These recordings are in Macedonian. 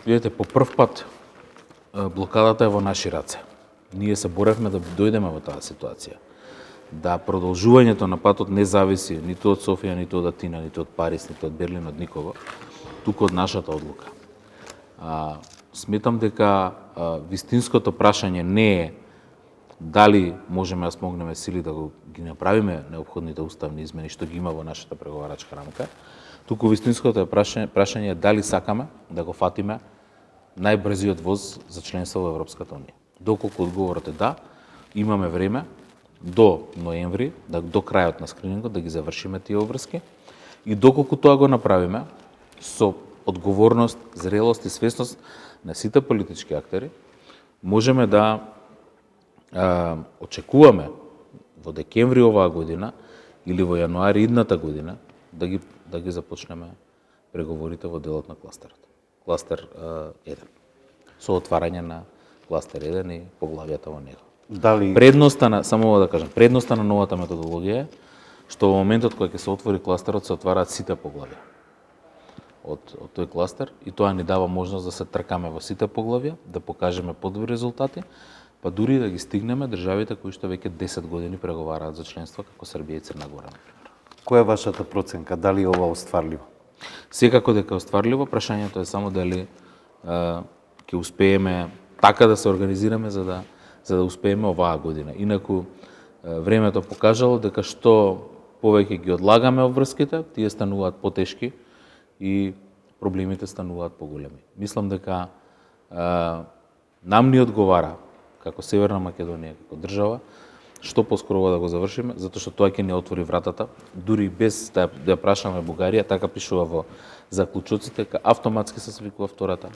Видете, по прв пат блокадата е во наши раце. Ние се боревме да дојдеме во таа ситуација. Да продолжувањето на патот не зависи ниту од Софија, ниту од Атина, ниту од Париз, ниту од Берлин, од никого, туку од нашата одлука. Сметам дека вистинското прашање не е дали можеме да смогнеме сили да ги направиме неопходните уставни измени што ги има во нашата преговарачка рамка, туку вистинското е прашање дали сакаме да го фатиме најбрзиот воз за членство во Европската унија. Доколку одговорот е да, имаме време до ноември, до крајот на скринингот да ги завршиме тие обврски и доколку тоа го направиме со одговорност, зрелост и свесност на сите политички актери, можеме да очекуваме во декември оваа година или во јануари идната година да ги започнеме преговорите во делот на кластерот. Кластер 1. Со отварање на кластер 1 и поглавјата во него. Дали Предноста на, само да кажам, предноста на новата методологија е што во моментот кога ќе се отвори кластерот се отвараат сите поглавја од тој кластер и тоа ни дава можност да се тркаме во сите поглавја, да покажеме подобри резултати, па дури да ги стигнеме државите кои што веќе 10 години преговараат за членство како Србија и Црна Гора. која е вашата проценка? Дали е ова остварливо? Секако дека е остварливо, прашањето е само дали ќе успееме така да се организираме за да успееме оваа година. Инаку времето покажало дека што повеќе ги одлагаме обврските, тие стануваат потешки и проблемите стануваат поголеми. Мислам дека нам ни одговара како Северна Македонија, како држава, што поскоро да го завршиме, затоа што тоа ќе ни отвори вратата, дури без да ја прашаме Бугарија, така пишува во заклучоците, дека автоматски се свикува втората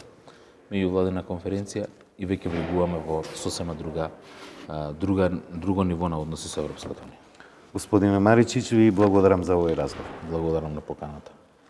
меѓувладина конференција и веќе влегуваме во сосема друго ниво на односи со Европската унија. Господине Маричич, ви благодарам за овој разговор. Благодарам на поканата.